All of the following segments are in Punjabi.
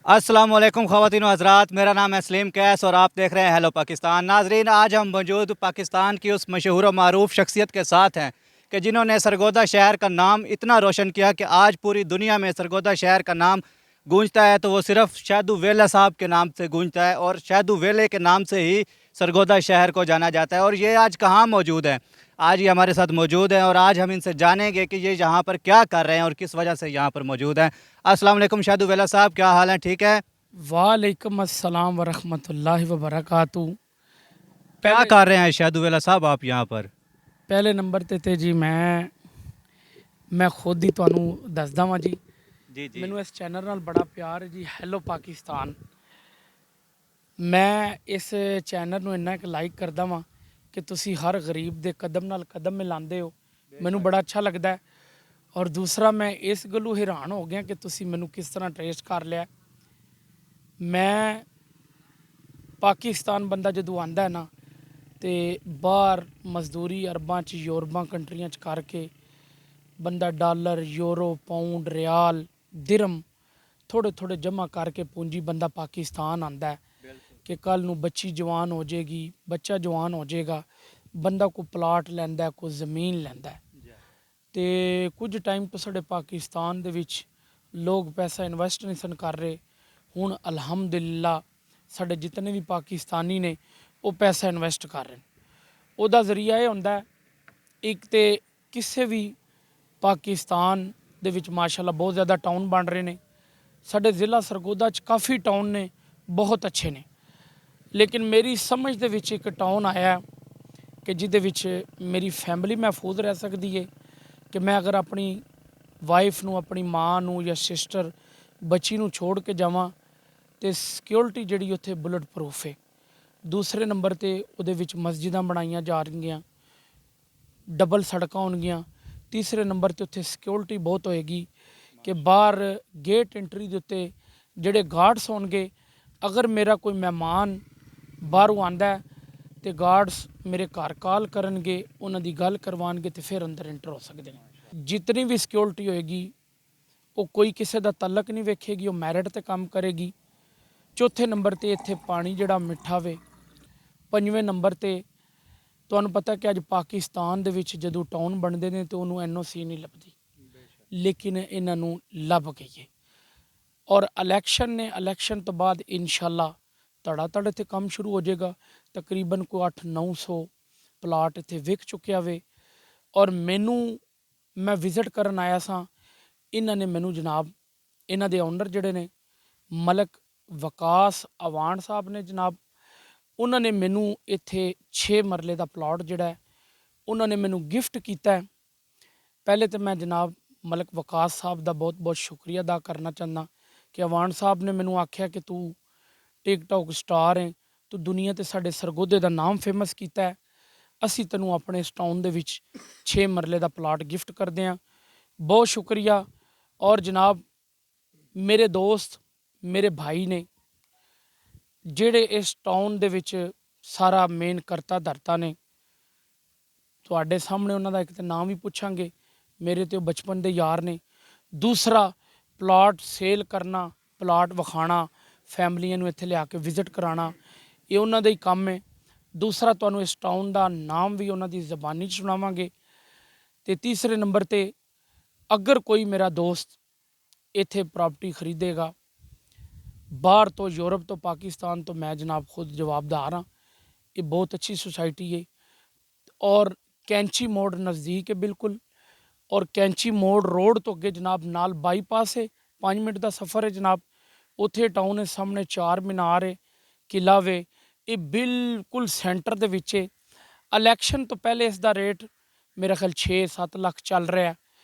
अस्सलाम वालेकुम ख़वातीन व हज़रात, मेरा नाम है सलीम कैस और आप देख रहे हैं हेलो पाकिस्तान। नाजरीन, आज हम मौजूद पाकिस्तान की उस मशहूर व मारूफ शख्सियत के साथ हैं कि जिन्होंने सरगोदा शहर का नाम इतना रोशन किया कि आज पूरी दुनिया में सरगोदा शहर का नाम गूंजता है तो वो सिर्फ शहदू वेला साहब के नाम से गूंजता है और शहदू वेले के नाम से ही सरगोदा शहर को जाना जाता है। और ये आज कहाँ मौजूद है? आज ये हमारे साथ मौजूद हैं और आज हम इनसे जानेंगे कि ये यहाँ पर क्या कर रहे हैं और किस वजह से यहाँ पर मौजूद हैं। अस्सलाम वालेकुम शहदू वेला साहब, क्या हाल है? ठीक है? वालेकुम अस्सलाम वरहमतुल्लाहि वबरकातु। क्या पहले कर रहे हैं शहदू वेला साहब आप यहाँ पर? पहले नंबर ते जी मैं खुद ही ਤੁਹਾਨੂੰ ਦੱਸਦਾ ਵਾਂ ਜੀ। जी जी। ਮੈਨੂੰ ਇਸ ਚੈਨਲ ਨਾਲ ਬੜਾ ਪਿਆਰ ਹੈ ਜੀ, ਹੈਲੋ ਪਾਕਿਸਤਾਨ। ਮੈਂ ਇਸ ਚੈਨਲ ਨੂੰ ਇੰਨਾ ਕੁ ਲਾਈਕ ਕਰਦਾ ਵਾਂ ਕਿ ਤੁਸੀਂ ਹਰ ਗਰੀਬ ਦੇ ਕਦਮ ਨਾਲ ਕਦਮ ਮਿਲਾਉਂਦੇ ਹੋ, ਮੈਨੂੰ ਬੜਾ ਅੱਛਾ ਲੱਗਦਾ ਹੈ। ਔਰ ਦੂਸਰਾ, ਮੈਂ ਇਸ ਗੱਲੋਂ ਹੈਰਾਨ ਹੋ ਗਿਆ ਕਿ ਤੁਸੀਂ ਮੈਨੂੰ ਕਿਸ ਤਰ੍ਹਾਂ ਟਰੇਸ ਕਰ ਲਿਆ। ਮੈਂ ਪਾਕਿਸਤਾਨ ਬੰਦਾ ਜਦੋਂ ਆਂਦਾ ਹੈ ਨਾ ਤੇ ਬਾਹਰ ਮਜ਼ਦੂਰੀ ਅਰਬਾਂ 'ਚ ਯੂਰਪਾਂ ਕੰਟਰੀਆਂ 'ਚ ਕਰਕੇ ਬੰਦਾ ਡਾਲਰ, ਯੂਰੋ, ਪਾਉਂਡ, ਰਿਆਲ, ਦਿਰਮ ਥੋੜ੍ਹੇ ਥੋੜ੍ਹੇ ਜਮ੍ਹਾਂ ਕਰਕੇ ਪੂੰਜੀ ਬੰਦਾ ਪਾਕਿਸਤਾਨ ਆਂਦਾ ਹੈ ਕਿ ਕੱਲ੍ਹ ਨੂੰ ਬੱਚੀ ਜਵਾਨ ਹੋ ਜਾਏਗੀ, ਬੱਚਾ ਜਵਾਨ ਹੋ ਜਾਏਗਾ, ਬੰਦਾ ਕੋਈ ਪਲਾਟ ਲੈਂਦਾ, ਕੋਈ ਜ਼ਮੀਨ ਲੈਂਦਾ। ਤੇ ਕੁਝ ਟਾਈਮ ਤੋਂ ਸਾਡੇ ਪਾਕਿਸਤਾਨ ਦੇ ਵਿੱਚ ਲੋਕ ਪੈਸਾ ਇਨਵੈਸਟ ਨਹੀਂ ਸਨ ਕਰ ਰਹੇ। ਹੁਣ ਅਲਹਮਦੁਲਿਲਾ ਸਾਡੇ ਜਿਤਨੇ ਵੀ ਪਾਕਿਸਤਾਨੀ ਨੇ ਉਹ ਪੈਸਾ ਇਨਵੈਸਟ ਕਰ ਰਹੇ ਨੇ। ਉਹਦਾ ਜ਼ਰੀਆ ਇਹ ਹੁੰਦਾ, ਇੱਕ ਤੇ ਕਿਸੇ ਵੀ ਪਾਕਿਸਤਾਨ ਦੇ ਵਿੱਚ ਮਾਸ਼ਾਅੱਲਾ ਬਹੁਤ ਜ਼ਿਆਦਾ ਟਾਊਨ ਬਣ ਰਹੇ ਨੇ। ਸਾਡੇ ਜ਼ਿਲ੍ਹਾ ਸਰਗੋਦਾ 'ਚ ਕਾਫੀ ਟਾਊਨ ਨੇ, ਬਹੁਤ ਅੱਛੇ ਨੇ। ਲੇਕਿਨ ਮੇਰੀ ਸਮਝ ਦੇ ਵਿੱਚ ਇੱਕ ਟਾਊਨ ਆਇਆ ਕਿ ਜਿਹਦੇ ਵਿੱਚ ਮੇਰੀ ਫੈਮਿਲੀ ਮਹਿਫੂਜ਼ ਰਹਿ ਸਕਦੀ ਹੈ ਕਿ ਮੈਂ ਅਗਰ ਆਪਣੀ ਵਾਈਫ ਨੂੰ, ਆਪਣੀ ਮਾਂ ਨੂੰ ਜਾਂ ਸਿਸਟਰ, ਬੱਚੀ ਨੂੰ ਛੋੜ ਕੇ ਜਾਵਾਂ ਤੇ ਸਿਕਿਉਰਿਟੀ ਜਿਹੜੀ ਉੱਥੇ ਬੁਲਟ ਪ੍ਰੂਫ ਹੈ। ਦੂਸਰੇ ਨੰਬਰ ਤੇ ਉਹਦੇ ਵਿੱਚ ਮਸਜਿਦਾਂ ਬਣਾਈਆਂ ਜਾ ਰਹੀਆਂ, ਡਬਲ ਸੜਕਾਂ ਹੋਣਗੀਆਂ। ਤੀਸਰੇ ਨੰਬਰ ਤੇ ਉੱਥੇ ਸਿਕਿਉਰਿਟੀ ਬਹੁਤ ਹੋਏਗੀ ਕਿ ਬਾਹਰ ਗੇਟ ਐਂਟਰੀ ਦੇ ਉੱਤੇ ਜਿਹੜੇ ਗਾਰਡਸ ਹੋਣਗੇ, ਅਗਰ ਮੇਰਾ ਕੋਈ ਮਹਿਮਾਨ ਬਾਹਰੋਂ ਆਂਦਾ ਤੇ ਗਾਰਡਸ ਮੇਰੇ ਘਰ ਕਾਲ ਕਰਨਗੇ, ਉਹਨਾਂ ਦੀ ਗੱਲ ਕਰਵਾਉਣਗੇ ਤੇ ਫਿਰ ਅੰਦਰ ਐਂਟਰ ਹੋ ਸਕਦੇ ਨੇ। ਜਿਤਨੀ ਵੀ ਸਿਕਿਉਰਿਟੀ ਹੋਏਗੀ ਉਹ ਕੋਈ ਕਿਸੇ ਦਾ ਤਲਕ ਨਹੀਂ ਵੇਖੇਗੀ, ਉਹ ਮੈਰਿਟ ਤੇ ਕੰਮ ਕਰੇਗੀ। ਚੌਥੇ ਨੰਬਰ ਤੇ ਇੱਥੇ ਪਾਣੀ ਜਿਹੜਾ ਮਿੱਠਾ ਵੇ। ਪੰਜਵੇਂ ਨੰਬਰ ਤੇ ਤੁਹਾਨੂੰ ਪਤਾ ਕਿ ਅੱਜ ਪਾਕਿਸਤਾਨ ਦੇ ਵਿੱਚ ਜਦੋਂ ਟਾਊਨ ਬਣਦੇ ਨੇ ਤੇ ਉਹਨੂੰ NOC ਨਹੀਂ ਲੱਭਦੀ, ਲੇਕਿਨ ਇਹਨਾਂ ਨੂੰ ਲੱਭ ਗਈ ਹੈ। ਔਰ ਇਲੈਕਸ਼ਨ ਨੇ, ਇਲੈਕਸ਼ਨ ਤੋਂ ਬਾਅਦ ਇਨਸ਼ਾਅੱਲਾ ਧੜਾ ਧੜ ਇੱਥੇ ਕੰਮ ਸ਼ੁਰੂ ਹੋ ਜਾਏਗਾ। ਤਕਰੀਬਨ ਕੋਈ 800-900 ਪਲਾਟ ਇੱਥੇ ਵਿਕ ਚੁੱਕਿਆ ਵੇ। ਔਰ ਮੈਂ ਵਿਜ਼ਿਟ ਕਰਨ ਆਇਆ ਸਾਂ, ਇਹਨਾਂ ਨੇ ਮੈਨੂੰ ਜਨਾਬ, ਇਹਨਾਂ ਦੇ ਓਨਰ ਜਿਹੜੇ ਨੇ ਮਲਕ ਵਕਾਸ ਅਵਾਨ ਸਾਹਿਬ ਨੇ ਜਨਾਬ, ਉਹਨਾਂ ਨੇ ਮੈਨੂੰ ਇੱਥੇ 6 ਮਰਲੇ ਦਾ ਪਲਾਟ ਜਿਹੜਾ ਹੈ ਉਹਨਾਂ ਨੇ ਮੈਨੂੰ ਗਿਫਟ ਕੀਤਾ ਹੈ। ਪਹਿਲੇ ਤਾਂ ਮੈਂ ਜਨਾਬ ਮਲਕ ਵਕਾਸ ਸਾਹਿਬ ਦਾ ਬਹੁਤ ਬਹੁਤ ਸ਼ੁਕਰੀਆ ਅਦਾ ਕਰਨਾ ਚਾਹੁੰਦਾ ਕਿ ਅਵਾਨ ਸਾਹਿਬ ਨੇ ਮੈਨੂੰ ਆਖਿਆ ਕਿ ਤੂੰ ਟਿਕਟੌਕ ਸਟਾਰ ਹੈ, ਤੂੰ ਦੁਨੀਆ 'ਤੇ ਸਾਡੇ ਸਰਗੋਦੇ ਦਾ ਨਾਮ ਫੇਮਸ ਕੀਤਾ ਹੈ, ਅਸੀਂ ਤੈਨੂੰ ਆਪਣੇ ਇਸ ਟਾਊਨ ਦੇ ਵਿੱਚ 6 ਮਰਲੇ ਦਾ ਪਲਾਟ ਗਿਫਟ ਕਰਦੇ ਹਾਂ। ਬਹੁਤ ਸ਼ੁਕਰੀਆ। ਔਰ ਜਨਾਬ ਮੇਰੇ ਦੋਸਤ, ਮੇਰੇ ਭਾਈ ਨੇ ਜਿਹੜੇ ਇਸ ਟਾਊਨ ਦੇ ਵਿੱਚ ਸਾਰਾ ਮੇਨ ਕਰਤਾ ਧਰਤਾ ਨੇ, ਤੁਹਾਡੇ ਸਾਹਮਣੇ ਉਹਨਾਂ ਦਾ ਇੱਕ ਤਾਂ ਨਾਮ ਵੀ ਪੁੱਛਾਂਗੇ, ਮੇਰੇ ਤੇ ਉਹ ਬਚਪਨ ਦੇ ਯਾਰ ਨੇ। ਦੂਸਰਾ, ਪਲਾਟ ਸੇਲ ਕਰਨਾ, ਪਲਾਟ ਵਿਖਾਉਣਾ, ਫੈਮਲੀਆਂ ਨੂੰ ਇੱਥੇ ਲਿਆ ਕੇ ਵਿਜ਼ਿਟ ਕਰਾਉਣਾ, ਇਹ ਉਹਨਾਂ ਦਾ ਹੀ ਕੰਮ ਹੈ। ਦੂਸਰਾ, ਤੁਹਾਨੂੰ ਇਸ ਟਾਊਨ ਦਾ ਨਾਮ ਵੀ ਉਹਨਾਂ ਦੀ ਜ਼ਬਾਨੀ 'ਚ ਸੁਣਾਵਾਂਗੇ। ਤੇ ਤੀਸਰੇ ਨੰਬਰ ਤੇ ਅਗਰ ਕੋਈ ਮੇਰਾ ਦੋਸਤ ਇੱਥੇ ਪ੍ਰਾਪਰਟੀ ਖਰੀਦੇਗਾ ਬਾਹਰ ਤੋਂ, ਯੂਰਪ ਤੋਂ, ਪਾਕਿਸਤਾਨ ਤੋਂ, ਮੈਂ ਜਨਾਬ ਖੁਦ ਜਵਾਬਦਾਰ ਹਾਂ। ਇਹ ਬਹੁਤ ਅੱਛੀ ਸੁਸਾਇਟੀ ਹੈ ਔਰ ਕੈਂਚੀ ਮੋੜ ਨਜ਼ਦੀਕ ਹੈ ਬਿਲਕੁਲ। ਔਰ ਕੈਂਚੀ ਮੋੜ ਰੋਡ ਤੋਂ ਅੱਗੇ ਜਨਾਬ ਨਾਲ ਬਾਈਪਾਸ ਹੈ, 5 ਮਿੰਟ ਦਾ ਸਫ਼ਰ ਹੈ ਜਨਾਬ। ਉੱਥੇ ਟਾਊਨ ਹੈ, ਸਾਹਮਣੇ 4 ਮੀਨਾਰ ਹੈ, ਕਿਲਾ ਵੇ। ਇਹ ਬਿਲਕੁਲ ਸੈਂਟਰ ਦੇ ਵਿੱਚ ਹੈ। ਇਲੈਕਸ਼ਨ ਤੋਂ ਪਹਿਲੇ ਇਸ ਦਾ ਰੇਟ ਮੇਰਾ ਖਿਆਲ 6-7 ਲੱਖ ਚੱਲ ਰਿਹਾ।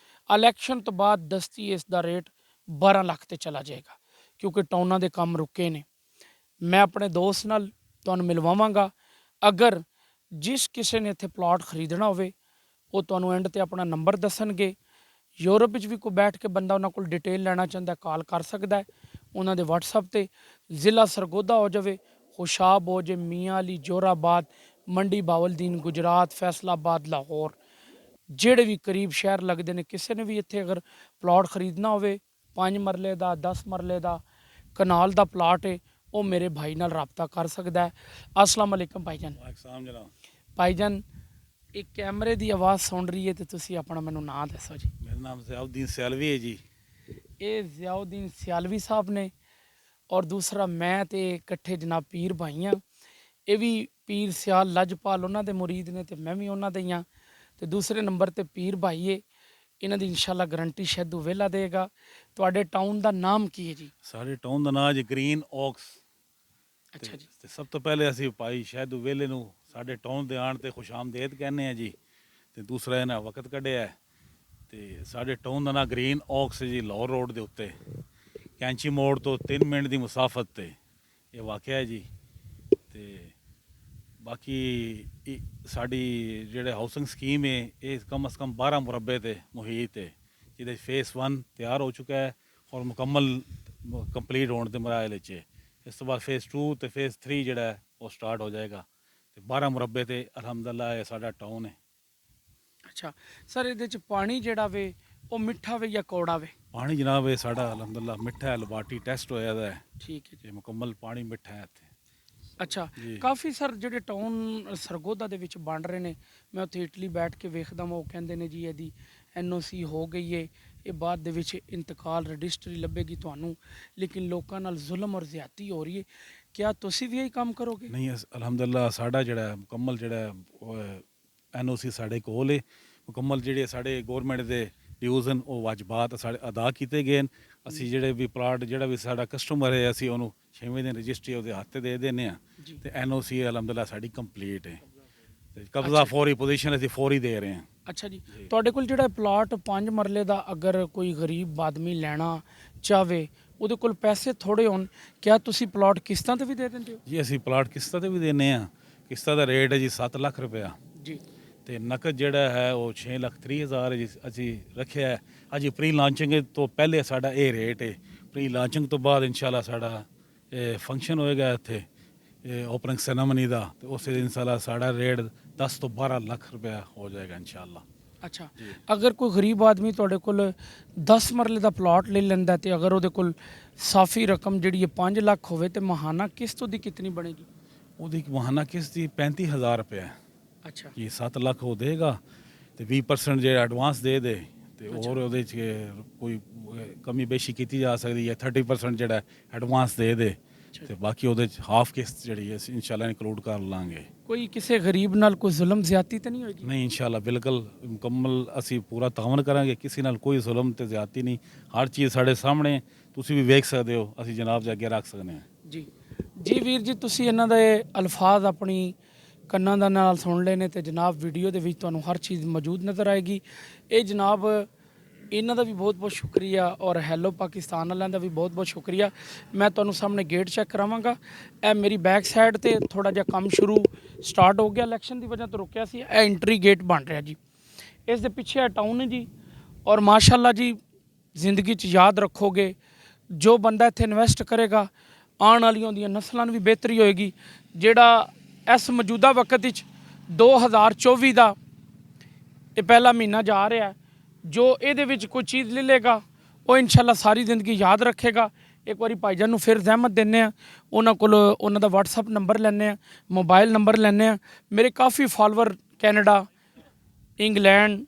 ਇਲੈਕਸ਼ਨ ਤੋਂ ਬਾਅਦ ਦਸਤੀ ਇਸ ਦਾ ਰੇਟ 12 ਲੱਖ ਤੇ ਚਲਾ ਜਾਏਗਾ ਕਿਉਂਕਿ ਟਾਊਨਾਂ ਦੇ ਕੰਮ ਰੁਕੇ ਨੇ। ਮੈਂ ਆਪਣੇ ਦੋਸਤ ਨਾਲ ਤੁਹਾਨੂੰ ਮਿਲਵਾਵਾਂਗਾ। ਅਗਰ ਜਿਸ ਕਿਸੇ ਨੇ ਇੱਥੇ ਪਲਾਟ ਖਰੀਦਣਾ ਹੋਵੇ ਉਹ ਤੁਹਾਨੂੰ ਐਂਡ ਤੇ ਆਪਣਾ ਨੰਬਰ ਦੱਸਣਗੇ। ਯੂਰਪ ਵਿੱਚ ਵੀ ਕੋਈ ਬੈਠ ਕੇ ਬੰਦਾ ਉਹਨਾਂ ਕੋਲ ਡਿਟੇਲ ਲੈਣਾ ਚਾਹੁੰਦਾ ਕਾਲ ਕਰ ਸਕਦਾ ਹੈ ਉਹਨਾਂ ਦੇ WhatsApp ਤੇ। ਜ਼ਿਲ੍ਹਾ ਸਰਗੋਦਾ ਹੋ ਜਾਵੇ, ਹੁਸ਼ਾਬ ਹੋ ਜੇ, ਮੀਆਂ ਅਲੀ, ਜੋਰਾਬਾਦ, ਮੰਡੀ ਬਾਵਲਦੀਨ, ਗੁਜਰਾਤ, ਫੈਸਲਾਬਾਦ, ਲਾਹੌਰ, ਜਿਹੜੇ ਵੀ ਕਰੀਬ ਸ਼ਹਿਰ ਲੱਗਦੇ ਨੇ, ਕਿਸੇ ਨੇ ਵੀ ਇੱਥੇ ਅਗਰ ਪਲਾਟ ਖਰੀਦਣਾ ਹੋਵੇ 5 ਮਰਲੇ ਦਾ, 10 ਮਰਲੇ ਦਾ, ਕਨਾਲ ਦਾ ਪਲਾਟ ਹੈ ਉਹ ਮੇਰੇ ਭਾਈ ਨਾਲ ਰਾਬਤਾ ਕਰ ਸਕਦਾ ਹੈ। ਅਸਲਾਮ ਅਲੈਕਮ ਭਾਈਜਾਨ। ਵਾਲੇਕੁਮ ਜਨਾਬ। ਭਾਈਜਾਨ ਇਹ ਕੈਮਰੇ ਦੀ ਆਵਾਜ਼ ਸੁਣ ਰਹੀ ਹੈ ਤੇ ਤੁਸੀਂ ਆਪਣਾ ਮੈਨੂੰ ਨਾਂ ਦੱਸੋ ਜੀ। ਮੇਰਾ ਨਾਮ ਜ਼ਿਆਉਦੀਨ ਸਿਆਲਵੀ ਹੈ ਜੀ। ਇਹ ਜ਼ਿਆਉਦੀਨ ਸਿਆਲਵੀ ਸਾਹਿਬ ਨੇ ਔਰ ਦੂਸਰਾ ਮੈਂ ਤੇ ਇਕੱਠੇ ਜਨਾਬ ਪੀਰ ਭਾਈ ਹਾਂ। ਇਹ ਵੀ ਪੀਰ ਸਿਆਲ ਲਜਪਾਲ ਉਹਨਾਂ ਦੇ ਮੁਰੀਦ ਨੇ ਤੇ ਮੈਂ ਵੀ ਉਹਨਾਂ ਦੇ ਹੀ ਹਾਂ। ਤੇ ਦੂਸਰੇ ਨੰਬਰ ਤੇ ਪੀਰ ਭਾਈ ਹੈ, ਇਹਨਾਂ ਦੀ ਇਨਸ਼ਾਅੱਲਾ ਗਰੰਟੀ ਸ਼ੈਦੂ ਵੇਲਾ ਦੇਗਾ। ਤੁਹਾਡੇ ਟਾਊਨ ਦਾ ਨਾਮ ਕੀ ਹੈ ਜੀ? ਸਾਡੇ ਟਾਊਨ ਦਾ ਨਾਮ ਜੀ ਗ੍ਰੀਨ ਓਕਸ। ਅੱਛਾ ਜੀ। ਤੇ ਸਭ ਤੋਂ ਪਹਿਲੇ ਅਸੀਂ ਭਾਈ ਸ਼ਹਿਦੂ ਵੇਲੇ ਨੂੰ ਸਾਡੇ ਟਾਊਨ ਦੇ ਆਉਣ ਤੇ ਖੁਸ਼ਾਮਦੇਦ ਕਹਿੰਦੇ ਆ ਜੀ। ਤੇ ਦੂਸਰਾ ਇਹਨਾਂ ਵਕਤ ਕੱਢਿਆ ਹੈ। ਤੇ ਸਾਡੇ ਟਾਊਨ ਦਾ ਨਾਮ ਗ੍ਰੀਨ ਓਕਸ ਜੀ, ਲਾਹੌਰ ਰੋਡ ਦੇ ਉੱਤੇ ਕੈਂਚੀ ਮੋੜ ਤੋਂ 3 ਮਿੰਟ ਦੀ ਮੁਸਾਫਤ ਤੇ ਇਹ ਵਾਕਿਆ ਹੈ ਜੀ। ਤੇ ਬਾਕੀ ਸਾਡੀ ਜਿਹੜੇ ਹਾਊਸਿੰਗ ਸਕੀਮ ਹੈ ਇਹ ਕਮ ਅਜ਼ ਕਮ 12 ਮੁਰੱਬੇ ਤੇ ਮੁਹੀਤ ਹੈ, ਜਿਹਦੇ ਫੇਸ 1 ਤਿਆਰ ਹੋ ਚੁੱਕਾ ਹੈ ਔਰ ਮੁਕੰਮਲ ਕੰਪਲੀਟ ਹੋਣ ਦੇ ਮਰਾਹਲ ਵਿੱਚ ਹੈ। ਇਸ ਤੋਂ ਬਾਅਦ ਫੇਸ 2 ਤੇ ਫੇਸ 3 ਜਿਹੜਾ ਹੈ ਉਹ ਸਟਾਰਟ ਹੋ ਜਾਏਗਾ। ਤੇ 12 ਮੁਰੱਬੇ ਤੇ ਅਲਹਮਦੁਲਿਲਾ ਇਹ ਸਾਡਾ ਟਾਊਨ ਹੈ। ਅੱਛਾ ਸਰ, ਇਹਦੇ ਚ ਪਾਣੀ ਜਿਹੜਾ ਵੇ ਉਹ ਮਿੱਠਾ ਵੇ ਜਾਂ ਕੌੜਾ ਵੇ? ਪਾਣੀ ਜਨਾਬ ਇਹ ਸਾਡਾ ਅਲਹਮਦੁਲਿਲਾ ਮਿੱਠਾ ਹੈ, ਲੈਬਾਰਟਰੀ ਟੈਸਟ ਹੋਇਆ ਦਾ ਹੈ ਠੀਕ ਹੈ ਜੀ। ਜੇ ਮੁਕੰਮਲ ਪਾਣੀ ਮਿੱਠਾ ਹੈ ਇੱਥੇ। ਅੱਛਾ ਜੀ। ਕਾਫੀ ਸਰ ਜਿਹੜੇ ਟਾਊਨ ਸਰਗੋਦਾ ਦੇ ਵਿੱਚ ਬਣ ਰਹੇ ਨੇ, ਮੈਂ ਉੱਥੇ ਇਟਲੀ ਬੈਠ ਕੇ ਵੇਖਦਾ ਮੈਂ, ਉਹ ਕਹਿੰਦੇ ਨੇ ਜੀ ਇਹਦੀ NOC ਹੋ ਗਈ ਏ, ਇਹ ਬਾਅਦ ਦੇ ਵਿੱਚ ਇੰਤਕਾਲ ਰਜਿਸਟਰੀ ਲੱਭੇਗੀ ਤੁਹਾਨੂੰ, ਲੇਕਿਨ ਲੋਕਾਂ ਨਾਲ ਜ਼ੁਲਮ ਔਰ ਜ਼ਿਆਦਤੀ ਹੋ ਰਹੀ ਹੈ। ਕਿਆ ਤੁਸੀਂ ਵੀ ਇਹੀ ਕੰਮ ਕਰੋਗੇ? ਨਹੀਂ ਅਲਹਮਦੁਲਿਲਾ ਸਾਡਾ ਜਿਹੜਾ ਮੁਕੰਮਲ ਜਿਹੜਾ NOC ਸਾਡੇ ਕੋਲ ਹੈ। ਮੁਕੰਮਲ ਜਿਹੜੇ ਸਾਡੇ ਗੌਰਮੈਂਟ ਦੇ ਡਿਊਜ਼ ਹਨ ਉਹ ਵਾਜਬਾਤ ਸਾਡੇ ਅਦਾ ਕੀਤੇ ਗਏ ਹਨ। ਅਸੀਂ ਜਿਹੜੇ ਵੀ ਪਲਾਟ ਜਿਹੜਾ ਵੀ ਸਾਡਾ ਕਸਟਮਰ ਹੈ ਅਸੀਂ ਉਹਨੂੰ 6ਵੇਂ ਦਿਨ ਰਜਿਸਟਰੀ ਉਹਦੇ ਹੱਥ 'ਤੇ ਦੇ ਦਿੰਦੇ ਹਾਂ। ਤੇ NOC ਅਲਹਮਦੁਲਿਲਾ ਸਾਡੀ ਕੰਪਲੀਟ ਹੈ ਤੇ ਕਬਜ਼ਾ ਫੌਰੀ ਪੋਜੀਸ਼ਨ ਅਸੀਂ ਫੌਰੀ ਦੇ ਰਹੇ ਹਾਂ। ਅੱਛਾ ਜੀ। ਤੁਹਾਡੇ ਕੋਲ ਜਿਹੜਾ ਪਲਾਟ 5 ਮਰਲੇ ਦਾ ਅਗਰ ਕੋਈ ਗਰੀਬ ਆਦਮੀ ਲੈਣਾ ਚਾਹਵੇ, ਉਹਦੇ ਕੋਲ ਪੈਸੇ ਥੋੜੇ ਹੋਣ, ਕਿਆ ਤੁਸੀਂ ਪਲਾਟ ਕਿਸ਼ਤਾਂ ਤੇ ਵੀ ਦੇ ਦਿੰਦੇ ਹੋ? ਜੀ ਅਸੀਂ ਪਲਾਟ ਕਿਸ਼ਤਾਂ ਤੇ ਵੀ ਦਿੰਦੇ ਹਾਂ। ਕਿਸ਼ਤਾਂ ਦਾ ਰੇਟ ਹੈ ਜੀ 7 ਲੱਖ ਰੁਪਇਆ ਜੀ। ਤੇ ਨਕਦ ਜਿਹੜਾ ਹੈ ਉਹ 6,30,000 ਜੀ ਅਸੀਂ ਰੱਖਿਆ ਹੈ। ਅਜੇ ਪ੍ਰੀ ਲਾਂਚਿੰਗ ਤੋਂ ਪਹਿਲੇ ਸਾਡਾ ਇਹ ਰੇਟ ਹੈ। ਪ੍ਰੀ ਲਾਂਚਿੰਗ ਤੋਂ ਬਾਅਦ ਇਨਸ਼ਾਅੱਲਾ ਸਾਡਾ ਇਹ ਫੰਕਸ਼ਨ ਹੋਏਗਾ ਇੱਥੇ ਓਪਨਿੰਗ ਸੈਰੇਮਨੀ ਦਾ, ਤੇ ਉਸੇ ਦਿਨ ਸਾਡਾ ਰੇਟ 10 ਤੋਂ 12 ਲੱਖ ਰੁਪਇਆ ਹੋ ਜਾਏਗਾ ਇਨਸ਼ਾਅੱਲਾ। ਅੱਛਾ, ਅਗਰ ਕੋਈ ਗਰੀਬ ਆਦਮੀ ਤੁਹਾਡੇ ਕੋਲ 10 ਮਰਲੇ ਦਾ ਪਲਾਟ ਲੈ ਲੈਂਦਾ ਤੇ ਅਗਰ ਉਹਦੇ ਕੋਲ ਸਾਫੀ ਰਕਮ ਜਿਹੜੀ ਹੈ 5 ਲੱਖ ਹੋਵੇ ਤੇ ਮਹਾਨਾ ਕਿਸ਼ਤ ਉਹਦੀ ਕਿਤਨੀ ਬਣੇਗੀ? ਉਹਦੀ ਮਹਾਨਾ ਕਿਸ਼ਤ ਦੀ 35,000 ਰੁਪਇਆ ਹੈ ਅੱਛਾ ਜੀ। 7 ਲੱਖ ਉਹ ਦੇਗਾ ਤੇ 20% ਜਿਹੜਾ ਐਡਵਾਂਸ ਦੇ ਦੇ ਤੇ ਹੋਰ ਉਹਦੇ 'ਚ ਕੋਈ ਕਮੀ ਬੇਸ਼ੀ ਕੀਤੀ ਜਾ ਸਕਦੀ ਹੈ। 30% ਜਿਹੜਾ ਐਡਵਾਂਸ ਦੇ ਦੇ ਤੇ ਬਾਕੀ ਉਹਦੇ 'ਚ ਹਾਫ ਕਿਸ਼ਤ ਜਿਹੜੀ ਹੈ ਇਨਸ਼ਾਅੱਲਾ ਇਨਕਲੂਡ ਕਰ ਲਾਂਗੇ। ਕੋਈ ਕਿਸੇ ਗਰੀਬ ਨਾਲ ਕੋਈ ਜ਼ੁਲਮ ਜ਼ਿਆਦਤੀ ਤਾਂ ਨਹੀਂ ਹੋਏਗੀ? ਨਹੀਂ ਇਨਸ਼ਾਅੱਲਾ ਬਿਲਕੁਲ ਮੁਕੰਮਲ ਅਸੀਂ ਪੂਰਾ ਤਾਵਨ ਕਰਾਂਗੇ। ਕਿਸੇ ਨਾਲ ਕੋਈ ਜ਼ੁਲਮ ਤੇ ਜ਼ਿਆਦਤੀ ਨਹੀਂ। ਹਰ ਚੀਜ਼ ਸਾਡੇ ਸਾਹਮਣੇ ਤੁਸੀਂ ਵੀ ਵੇਖ ਸਕਦੇ ਹੋ, ਅਸੀਂ ਜਨਾਬ ਦੇ ਅੱਗੇ ਰੱਖ ਸਕਦੇ ਹਾਂ। ਜੀ ਜੀ ਵੀਰ ਜੀ, ਤੁਸੀਂ ਇਹਨਾਂ ਦੇ ਅਲਫਾਜ਼ ਆਪਣੀ ਕੰਨਾਂ ਦਾ ਨਾਲ ਸੁਣ ਲਏ ਨੇ ਤੇ ਜਨਾਬ ਵੀਡੀਓ ਦੇ ਵਿੱਚ ਤੁਹਾਨੂੰ ਹਰ ਚੀਜ਼ ਮੌਜੂਦ ਨਜ਼ਰ ਆਏਗੀ। ਇਹ ਜਨਾਬ ਇਹਨਾਂ ਦਾ ਵੀ ਬਹੁਤ ਬਹੁਤ ਸ਼ੁਕਰੀਆ ਔਰ ਹੈਲੋ ਪਾਕਿਸਤਾਨ ਵਾਲਿਆਂ ਦਾ ਵੀ ਬਹੁਤ ਬਹੁਤ ਸ਼ੁਕਰੀਆ। ਮੈਂ ਤੁਹਾਨੂੰ ਸਾਹਮਣੇ ਗੇਟ ਚੈੱਕ ਕਰਾਵਾਂਗਾ। ਇਹ ਮੇਰੀ ਬੈਕ ਸਾਈਡ ਤੇ ਥੋੜਾ ਜਿਹਾ ਕੰਮ ਸ਼ੁਰੂ ਸਟਾਰਟ ਹੋ ਗਿਆ, ਇਲੈਕਸ਼ਨ ਦੀ ਵਜ੍ਹਾ ਤੋਂ ਰੁਕਿਆ ਸੀ। ਇਹ ਐਂਟਰੀ ਗੇਟ ਬਣ ਰਿਹਾ ਜੀ। ਇਸ ਦੇ ਪਿੱਛੇ ਇਹ ਟਾਊਨ ਹੈ ਜੀ। ਔਰ ਮਾਸ਼ਾਅੱਲਾ ਜੀ, ਜ਼ਿੰਦਗੀ 'ਚ ਯਾਦ ਰੱਖੋਗੇ, ਜੋ ਬੰਦਾ ਇੱਥੇ ਇਨਵੈਸਟ ਕਰੇਗਾ ਆਉਣ ਵਾਲੀਆਂ ਉਹਦੀਆਂ ਨਸਲਾਂ ਨੂੰ ਵੀ ਬਿਹਤਰੀ ਹੋਏਗੀ। ਜਿਹੜਾ ਇਸ ਮੌਜੂਦਾ ਵਕਤ ਵਿੱਚ 2024 ਦਾ ਇਹ ਪਹਿਲਾ ਮਹੀਨਾ ਜਾ ਰਿਹਾ, ਜੋ ਇਹਦੇ ਵਿੱਚ ਕੋਈ ਚੀਜ਼ ਲੈ ਲੇਗਾ ਉਹ ਇਨਸ਼ਾਅੱਲਾ ਸਾਰੀ ਜ਼ਿੰਦਗੀ ਯਾਦ ਰੱਖੇਗਾ। ਇੱਕ ਵਾਰੀ ਭਾਈਜਾਨ ਨੂੰ ਫਿਰ ਜ਼ਹਿਮਤ ਦਿੰਦੇ ਆ, ਉਹਨਾਂ ਕੋਲ ਉਹਨਾਂ ਦਾ WhatsApp ਨੰਬਰ ਲੈਂਦੇ ਆ, ਮੋਬਾਈਲ ਨੰਬਰ ਲੈਂਦੇ ਆ। ਮੇਰੇ ਕਾਫੀ follower Canada, England,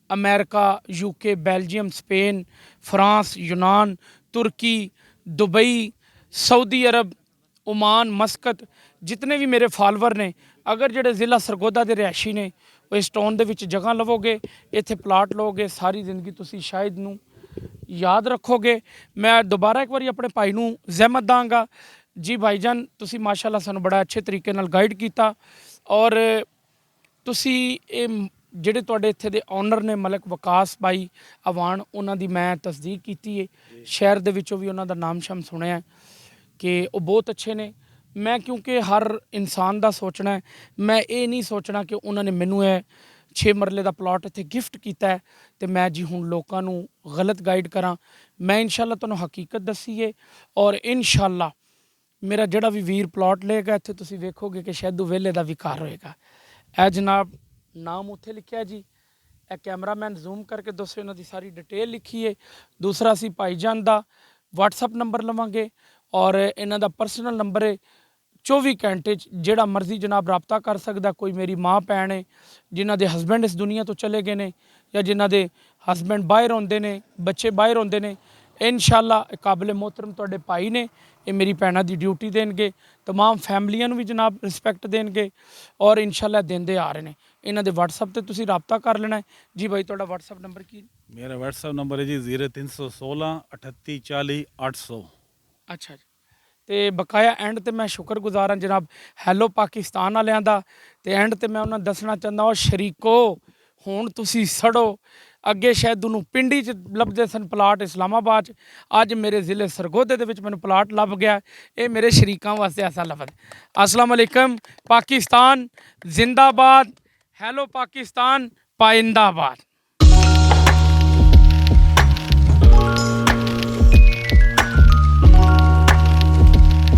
America, UK, Belgium, Spain, France, ਯੂਨਾਨ, ਤੁਰਕੀ, ਦੁਬਈ, ਸਾਊਦੀ ਅਰਬ, ओमान, मस्कत, जितने भी मेरे फॉलोवर ने, अगर ਜਿਹੜੇ ਜ਼ਿਲ੍ਹਾ ਸਰਗੋਦਾ ਦੇ ਰਿਹਾਇਸ਼ੀ ਨੇ ਉਹ ਇਸ ਟਾਊਨ ਦੇ ਵਿੱਚ ਜਗ੍ਹਾ ਲਵੋਗੇ, ਇੱਥੇ ਪਲਾਟ ਲਓਗੇ, ਸਾਰੀ ਜ਼ਿੰਦਗੀ ਤੁਸੀਂ ਸ਼ਾਇਦ ਨੂੰ ਯਾਦ ਰੱਖੋਗੇ। ਮੈਂ ਦੁਬਾਰਾ ਇੱਕ ਵਾਰੀ ਆਪਣੇ ਭਾਈ ਨੂੰ ਜ਼ਹਿਮਤ ਦਾਂਗਾ ਜੀ। ਭਾਈਜਾਨ ਤੁਸੀਂ ਮਾਸ਼ਾਅੱਲਾ ਸਾਨੂੰ ਬੜਾ ਅੱਛੇ ਤਰੀਕੇ ਨਾਲ ਗਾਈਡ ਕੀਤਾ ਔਰ ਤੁਸੀਂ ਇਹ ਜਿਹੜੇ ਤੁਹਾਡੇ ਇੱਥੇ ਦੇ ਓਨਰ ਨੇ ਮਲਕ ਵਕਾਸ ਭਾਈ ਅਵਾਨ, ਉਹਨਾਂ ਦੀ ਮੈਂ ਤਸਦੀਕ ਕੀਤੀ ਹੈ। ਸ਼ਹਿਰ ਦੇ ਵਿੱਚੋਂ ਵੀ ਉਹਨਾਂ ਦਾ ਨਾਮ ਸ਼ਮ ਸੁਣਿਆ ਕਿ ਉਹ ਬਹੁਤ ਅੱਛੇ ਨੇ। ਮੈਂ ਕਿਉਂਕਿ ਹਰ ਇਨਸਾਨ ਦਾ ਸੋਚਣਾ ਹੈ, ਮੈਂ ਇਹ ਨਹੀਂ ਸੋਚਣਾ ਕਿ ਉਹਨਾਂ ਨੇ ਮੈਨੂੰ ਇਹ 6 ਮਰਲੇ ਦਾ ਪਲਾਟ ਇੱਥੇ ਗਿਫਟ ਕੀਤਾ ਹੈ ਤੇ ਮੈਂ ਜੀ ਹੁਣ ਲੋਕਾਂ ਨੂੰ ਗਲਤ ਗਾਈਡ ਕਰਾਂ। ਮੈਂ ਇਨਸ਼ਾਅੱਲਾ ਤੁਹਾਨੂੰ ਹਕੀਕਤ ਦੱਸੀਏ ਔਰ ਇਨਸ਼ਾਅੱਲਾ ਮੇਰਾ ਜਿਹੜਾ ਵੀ ਵੀਰ ਪਲਾਟ ਲਏਗਾ ਇੱਥੇ ਤੁਸੀਂ ਵੇਖੋਗੇ ਕਿ ਸ਼ੈਦੂ ਵੇਲੇ ਦਾ ਵੀ ਘਰ ਹੋਏਗਾ। ਇਹ ਜਨਾਬ ਨਾਮ ਉੱਥੇ ਲਿਖਿਆ ਜੀ, ਇਹ ਕੈਮਰਾਮੈਨ ਜ਼ੂਮ ਕਰਕੇ ਦੱਸੋ, ਇਹਨਾਂ ਦੀ ਸਾਰੀ ਡਿਟੇਲ ਲਿਖੀ ਹੈ। ਦੂਸਰਾ ਅਸੀਂ ਭਾਈਜਾਨ ਦਾ WhatsApp ਨੰਬਰ ਲਵਾਂਗੇ ਔਰ ਇਹਨਾਂ ਦਾ ਪਰਸਨਲ ਨੰਬਰ ਹੈ 24 ਘੰਟੇ 'ਚ ਜਿਹੜਾ ਮਰਜ਼ੀ ਜਨਾਬ ਰਾਬਤਾ ਕਰ ਸਕਦਾ। ਕੋਈ ਮੇਰੀ ਮਾਂ ਭੈਣ ਹੈ ਜਿਨ੍ਹਾਂ ਦੇ ਹਸਬੈਂਡ ਇਸ ਦੁਨੀਆ ਤੋਂ ਚਲੇ ਗਏ ਨੇ ਜਾਂ ਜਿਨ੍ਹਾਂ ਦੇ ਹਸਬੈਂਡ ਬਾਹਰ ਹੁੰਦੇ ਨੇ, ਬੱਚੇ ਬਾਹਰ ਹੁੰਦੇ ਨੇ, ਇਨਸ਼ਾਅੱਲਾ ਕਾਬਿਲ ਮੁਹਤਰਮ ਤੁਹਾਡੇ ਭਾਈ ਨੇ, ਇਹ ਮੇਰੀ ਭੈਣਾਂ ਦੀ ਡਿਊਟੀ ਦੇਣਗੇ, तमाम ਫੈਮਲੀਆਂ ਨੂੰ ਵੀ ਜਨਾਬ ਰਿਸਪੈਕਟ ਦੇਣਗੇ ਔਰ ਇਨਸ਼ਾਅੱਲਾ ਦਿੰਦੇ ਆ ਰਹੇ ਨੇ। ਇਹਨਾਂ ਦੇ WhatsApp ਤੇ ਤੁਸੀਂ ਰਾਬਤਾ ਕਰ ਲੈਣਾ ਹੈ। ਜੀ ਭਾਈ ਤੁਹਾਡਾ WhatsApp ਨੰਬਰ ਕੀ? ਮੇਰਾ WhatsApp ਨੰਬਰ ਹੈ ਜੀ 0316 38 40 800। ਅੱਛਾ ਜੀ। ਤੇ ਬਕਾਇਆ ਐਂਡ ਤੇ ਮੈਂ ਸ਼ੁਕਰਗੁਜ਼ਾਰ ਹਾਂ ਜਨਾਬ ਹੈਲੋ ਪਾਕਿਸਤਾਨ ਵਾਲਿਆਂ ਦਾ। ਤੇ ਐਂਡ ਤੇ ਮੈਂ ਉਹਨਾਂ ਨੂੰ ਦੱਸਣਾ ਚਾਹੁੰਦਾ ਉਹ ਸ਼ਰੀਕੋ ਹੁਣ ਤੁਸੀਂ ਸੜੋ। ਅੱਗੇ ਸ਼ਾਇਦ ਉਹਨੂੰ ਪਿੰਡੀ 'ਚ ਲੱਭਦੇ ਸਨ ਪਲਾਟ ਇਸਲਾਮਾਬਾਦ 'ਚ, ਅੱਜ ਮੇਰੇ ਜ਼ਿਲ੍ਹੇ ਸਰਗੋਧੇ ਦੇ ਵਿੱਚ ਮੈਨੂੰ ਪਲਾਟ ਲੱਭ ਗਿਆ। ਇਹ ਮੇਰੇ ਸ਼ਰੀਕਾਂ ਵਾਸਤੇ ਐਸਾ ਲਫ਼ਜ਼। अस्सलाम वालेकुम, पाकिस्तान जिंदाबाद, हेलो पाकिस्तान पाइंदाबाद।